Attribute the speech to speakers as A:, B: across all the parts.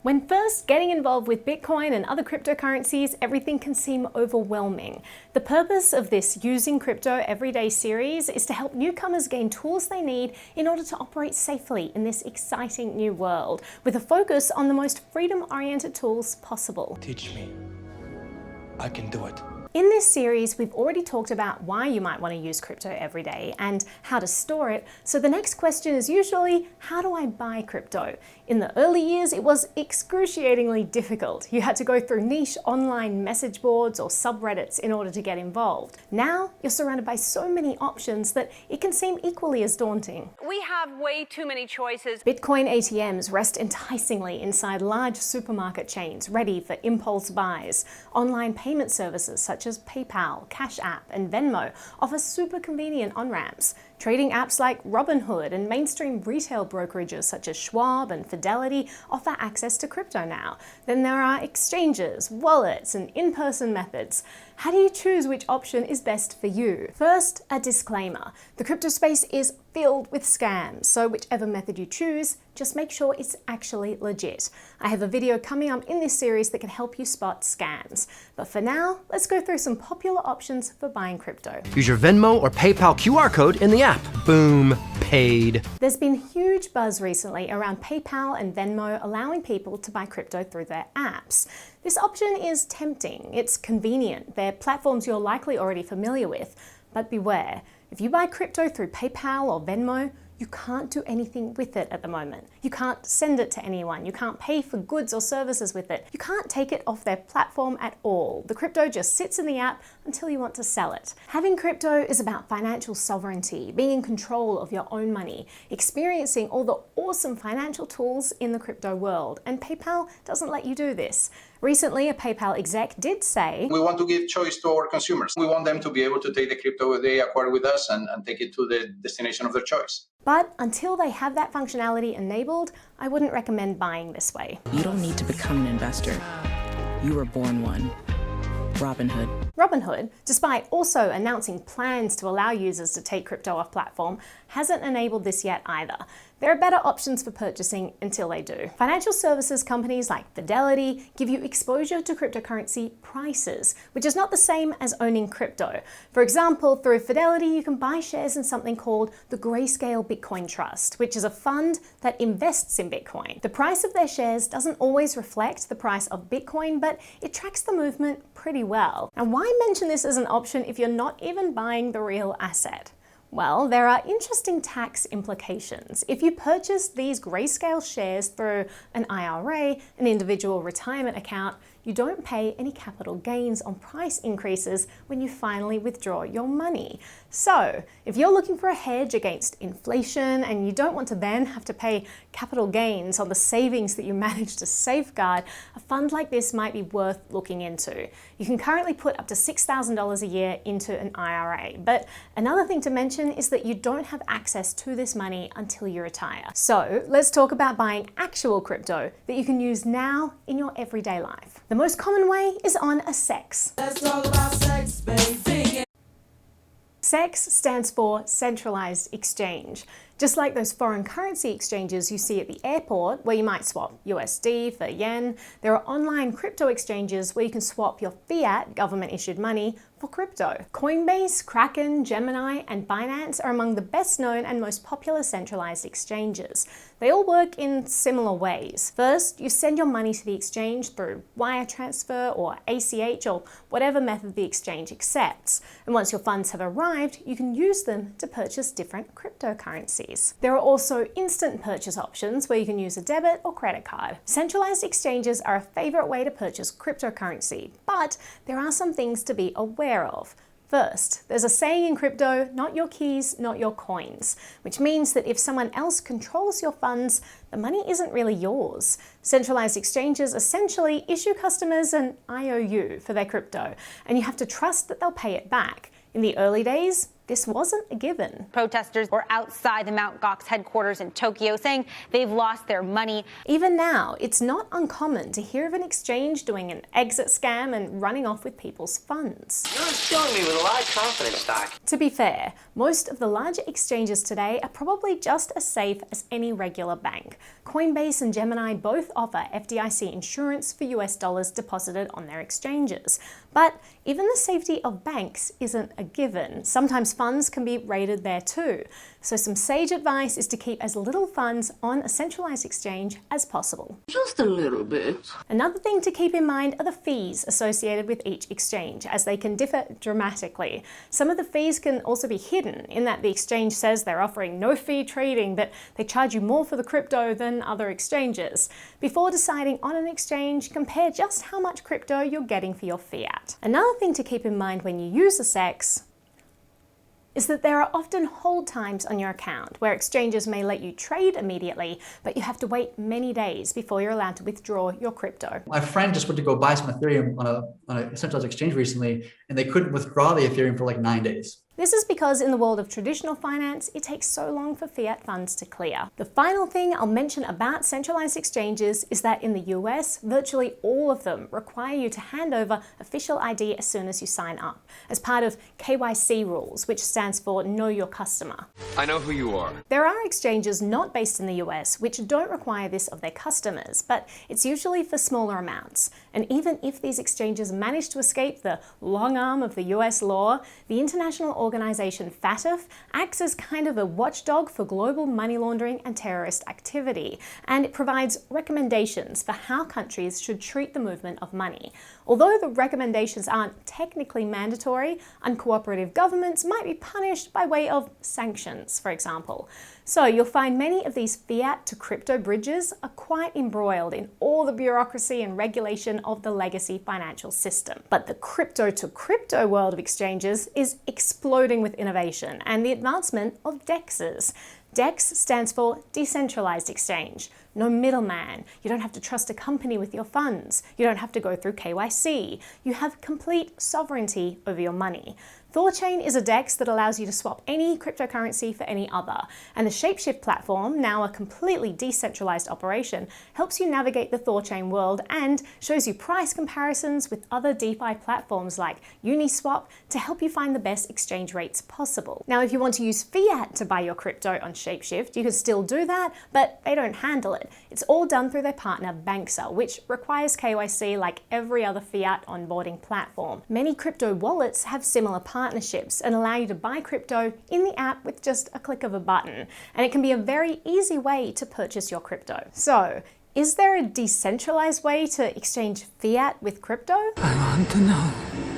A: When first getting involved with Bitcoin and other cryptocurrencies, everything can seem overwhelming. The purpose of this Using Crypto Everyday series is to help newcomers gain tools they need in order to operate safely in this exciting new world, with a focus on the most freedom-oriented tools possible.
B: Teach me. I can do it.
A: In this series, we've already talked about why you might want to use crypto every day and how to store it. So the next question is usually, how do I buy crypto? In the early years, it was excruciatingly difficult. You had to go through niche online message boards or subreddits in order to get involved. Now, you're surrounded by so many options that it can seem equally as daunting.
C: We have way too many choices.
A: Bitcoin ATMs rest enticingly inside large supermarket chains ready for impulse buys. Online payment services such as PayPal, Cash App, and Venmo offer super convenient on-ramps. Trading apps like Robinhood and mainstream retail brokerages such as Schwab and Fidelity offer access to crypto now. Then there are exchanges, wallets, and in-person methods. How do you choose which option is best for you? First, a disclaimer. The crypto space is filled with scams, so whichever method you choose, just make sure it's actually legit. I have a video coming up in this series that can help you spot scams. But for now, let's go through some popular options for buying crypto.
D: Use your Venmo or PayPal QR code in the app. Boom, paid.
A: There's been huge buzz recently around PayPal and Venmo allowing people to buy crypto through their apps. This option is tempting. It's convenient. They're platforms you're likely already familiar with. But beware, if you buy crypto through PayPal or Venmo, you can't do anything with it at the moment. You can't send it to anyone. You can't pay for goods or services with it. You can't take it off their platform at all. The crypto just sits in the app until you want to sell it. Having crypto is about financial sovereignty, being in control of your own money, experiencing all the awesome financial tools in the crypto world, and PayPal doesn't let you do this. Recently, a PayPal exec did say,
E: "We want to give choice to our consumers. We want them to be able to take the crypto they acquire with us and take it to the destination of their choice."
A: But until they have that functionality enabled, I wouldn't recommend buying this way.
F: You don't need to become an investor. You were born one. Robinhood.
A: Robinhood, despite also announcing plans to allow users to take crypto off platform, hasn't enabled this yet either. There are better options for purchasing until they do. Financial services companies like Fidelity give you exposure to cryptocurrency prices, which is not the same as owning crypto. For example, through Fidelity, you can buy shares in something called the Grayscale Bitcoin Trust, which is a fund that invests in Bitcoin. The price of their shares doesn't always reflect the price of Bitcoin, but it tracks the movement pretty well. And why mention this as an option if you're not even buying the real asset? Well, there are interesting tax implications. If you purchase these Grayscale shares through an IRA, an individual retirement account, you don't pay any capital gains on price increases when you finally withdraw your money. So, if you're looking for a hedge against inflation and you don't want to then have to pay capital gains on the savings that you managed to safeguard, a fund like this might be worth looking into. You can currently put up to $6,000 a year into an IRA, but another thing to mention is that you don't have access to this money until you retire. So, let's talk about buying actual crypto that you can use now in your everyday life. The most common way is on a CEX.
G: Let's talk about sex, baby.
A: CEX stands for Centralized Exchange. Just like those foreign currency exchanges you see at the airport, where you might swap USD for yen, there are online crypto exchanges where you can swap your fiat government-issued money for crypto. Coinbase, Kraken, Gemini, and Binance are among the best known and most popular centralized exchanges. They all work in similar ways. First, you send your money to the exchange through wire transfer or ACH or whatever method the exchange accepts. And once your funds have arrived, you can use them to purchase different cryptocurrencies. There are also instant purchase options where you can use a debit or credit card. Centralized exchanges are a favorite way to purchase cryptocurrency, but there are some things to be aware of. First, there's a saying in crypto, not your keys, not your coins, which means that if someone else controls your funds, the money isn't really yours. Centralized exchanges essentially issue customers an IOU for their crypto, and you have to trust that they'll pay it back. In the early days, this wasn't a given.
H: Protesters were outside the Mt. Gox headquarters in Tokyo saying they've lost their money.
A: Even now, it's not uncommon to hear of an exchange doing an exit scam and running off with people's funds.
I: You're instilling me with a lot of confidence, Doc.
A: To be fair, most of the larger exchanges today are probably just as safe as any regular bank. Coinbase and Gemini both offer FDIC insurance for US dollars deposited on their exchanges. But even the safety of banks isn't a given. Sometimes funds can be raided there too. So some sage advice is to keep as little funds on a centralized exchange as possible.
G: Just a little bit.
A: Another thing to keep in mind are the fees associated with each exchange, as they can differ dramatically. Some of the fees can also be hidden in that the exchange says they're offering no fee trading, but they charge you more for the crypto than other exchanges. Before deciding on an exchange, compare just how much crypto you're getting for your fiat. Another thing to keep in mind when you use a CEX is that there are often hold times on your account where exchanges may let you trade immediately, but you have to wait many days before you're allowed to withdraw your crypto.
J: My friend just went to go buy some Ethereum on a centralized exchange recently, and they couldn't withdraw the Ethereum for like 9 days.
A: This is because in the world of traditional finance, it takes so long for fiat funds to clear. The final thing I'll mention about centralized exchanges is that in the US, virtually all of them require you to hand over official ID as soon as you sign up, as part of KYC rules, which stands for Know Your Customer.
D: I know who you are.
A: There are exchanges not based in the US which don't require this of their customers, but it's usually for smaller amounts. And even if these exchanges manage to escape the long arm of the US law, the international organization FATF acts as kind of a watchdog for global money laundering and terrorist activity, and it provides recommendations for how countries should treat the movement of money. Although the recommendations aren't technically mandatory, uncooperative governments might be punished by way of sanctions, for example. So you'll find many of these fiat to crypto bridges are quite embroiled in all the bureaucracy and regulation of the legacy financial system. But the crypto to crypto world of exchanges is exploding with innovation and the advancement of DEXs. DEX stands for Decentralized Exchange. No middleman. You don't have to trust a company with your funds. You don't have to go through KYC. You have complete sovereignty over your money. ThorChain is a DEX that allows you to swap any cryptocurrency for any other. And the Shapeshift platform, now a completely decentralized operation, helps you navigate the ThorChain world and shows you price comparisons with other DeFi platforms like Uniswap to help you find the best exchange rates possible. Now, if you want to use fiat to buy your crypto on Shapeshift, you can still do that, but they don't handle it. It's all done through their partner Banksa, which requires KYC like every other fiat onboarding platform. Many crypto wallets have similar partnerships and allow you to buy crypto in the app with just a click of a button. And it can be a very easy way to purchase your crypto. So, is there a decentralized way to exchange fiat with crypto?
G: I want to know.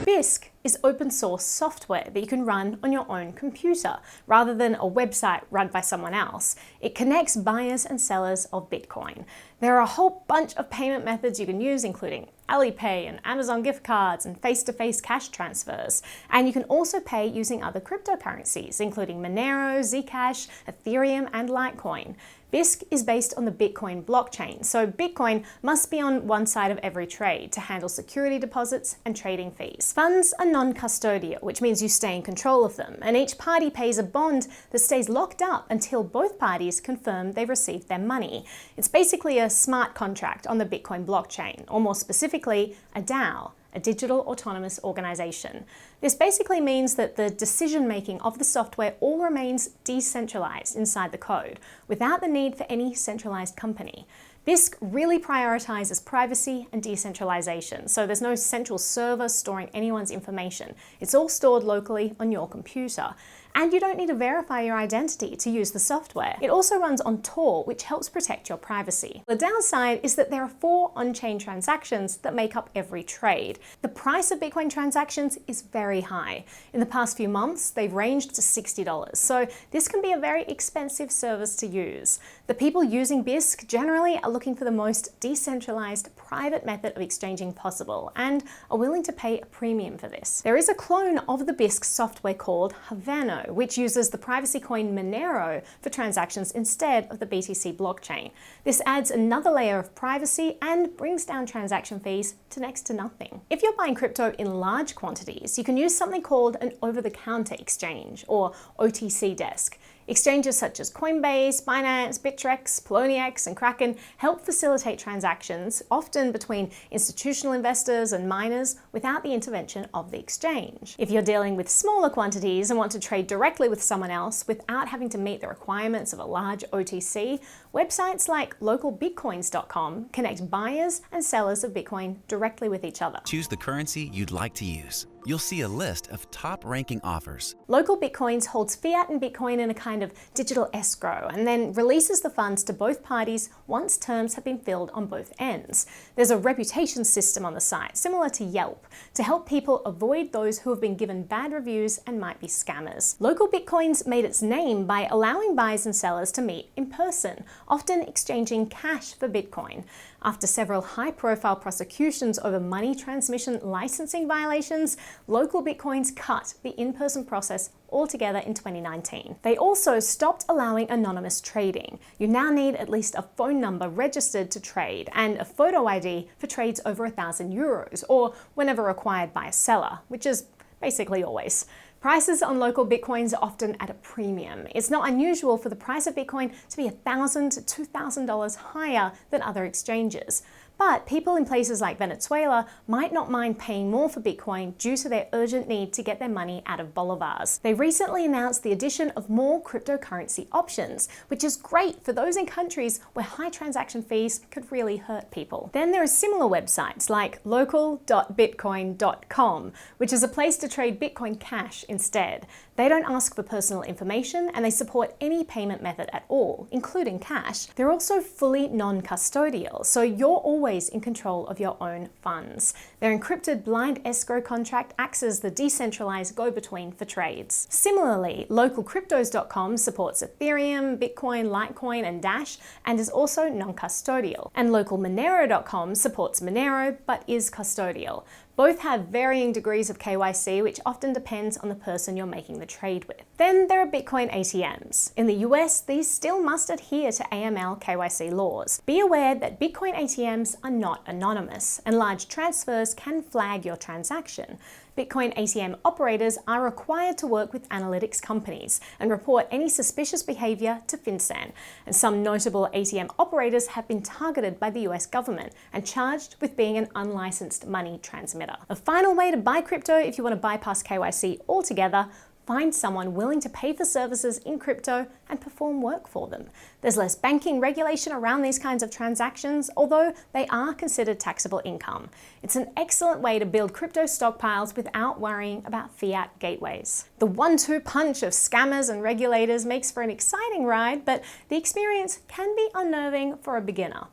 A: Bisq is open source software that you can run on your own computer, rather than a website run by someone else. It connects buyers and sellers of Bitcoin. There are a whole bunch of payment methods you can use, including Alipay and Amazon gift cards and face-to-face cash transfers. And you can also pay using other cryptocurrencies, including Monero, Zcash, Ethereum, and Litecoin. Bisq is based on the Bitcoin blockchain, so Bitcoin must be on one side of every trade to handle security deposits and trading fees. Funds are non-custodial, which means you stay in control of them, and each party pays a bond that stays locked up until both parties confirm they've received their money. It's basically a smart contract on the Bitcoin blockchain, or more specifically, a DAO, a digital autonomous organization. This basically means that the decision-making of the software all remains decentralized inside the code, without the need for any centralized company. Bisq really prioritizes privacy and decentralization, so there's no central server storing anyone's information. It's all stored locally on your computer. And you don't need to verify your identity to use the software. It also runs on Tor, which helps protect your privacy. The downside is that there are 4 on-chain transactions that make up every trade. The price of Bitcoin transactions is very high. In the past few months, they've ranged to $60, so this can be a very expensive service to use. The people using Bisq generally are looking for the most decentralized, private method of exchanging possible and are willing to pay a premium for this. There is a clone of the Bisq software called Havano, Crypto, which uses the privacy coin Monero for transactions instead of the BTC blockchain. This adds another layer of privacy and brings down transaction fees to next to nothing. If you're buying crypto in large quantities, you can use something called an over-the-counter exchange, or OTC desk. Exchanges such as Coinbase, Binance, Bittrex, Poloniex, and Kraken help facilitate transactions, often between institutional investors and miners, without the intervention of the exchange. If you're dealing with smaller quantities and want to trade directly with someone else without having to meet the requirements of a large OTC, websites like localbitcoins.com connect buyers and sellers of Bitcoin directly with each other.
K: Choose the currency you'd like to use. You'll see a list of top-ranking offers.
A: Local Bitcoins holds fiat and Bitcoin in a kind of digital escrow and then releases the funds to both parties once terms have been filled on both ends. There's a reputation system on the site, similar to Yelp, to help people avoid those who have been given bad reviews and might be scammers. Local Bitcoins made its name by allowing buyers and sellers to meet in person, often exchanging cash for Bitcoin. After several high-profile prosecutions over money transmission licensing violations, Local Bitcoins cut the in-person process altogether in 2019. They also stopped allowing anonymous trading. You now need at least a phone number registered to trade and a photo ID for trades over €1,000, or whenever required by a seller, which is basically always. Prices on local Bitcoins are often at a premium. It's not unusual for the price of Bitcoin to be $1,000 to $2,000 higher than other exchanges. But people in places like Venezuela might not mind paying more for Bitcoin due to their urgent need to get their money out of bolivars. They recently announced the addition of more cryptocurrency options, which is great for those in countries where high transaction fees could really hurt people. Then there are similar websites like local.bitcoin.com, which is a place to trade Bitcoin Cash instead. They don't ask for personal information and they support any payment method at all, including cash. They're also fully non-custodial, so you're always in control of your own funds. Their encrypted blind escrow contract acts as the decentralized go-between for trades. Similarly, localcryptos.com supports Ethereum, Bitcoin, Litecoin, and Dash, and is also non-custodial. And localmonero.com supports Monero, but is custodial. Both have varying degrees of KYC, which often depends on the person you're making the trade with. Then there are Bitcoin ATMs. In the US, these still must adhere to AML KYC laws. Be aware that Bitcoin ATMs are not anonymous, and large transfers can flag your transaction. Bitcoin ATM operators are required to work with analytics companies and report any suspicious behavior to FinCEN. And some notable ATM operators have been targeted by the US government and charged with being an unlicensed money transmitter. A final way to buy crypto if you want to bypass KYC altogether: find someone willing to pay for services in crypto and perform work for them. There's less banking regulation around these kinds of transactions, although they are considered taxable income. It's an excellent way to build crypto stockpiles without worrying about fiat gateways. The 1-2 punch of scammers and regulators makes for an exciting ride, but the experience can be unnerving for a beginner.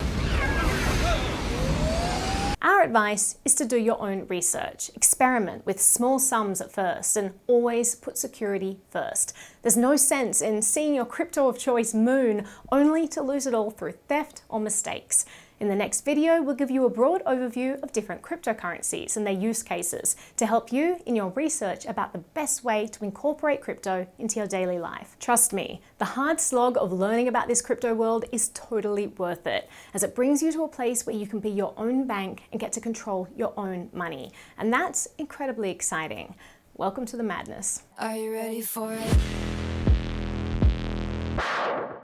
A: Our advice is to do your own research, experiment with small sums at first, and always put security first. There's no sense in seeing your crypto of choice moon only to lose it all through theft or mistakes. In the next video, we'll give you a broad overview of different cryptocurrencies and their use cases to help you in your research about the best way to incorporate crypto into your daily life. Trust me, the hard slog of learning about this crypto world is totally worth it, as it brings you to a place where you can be your own bank and get to control your own money. And that's incredibly exciting. Welcome to the madness.
L: Are you ready for it?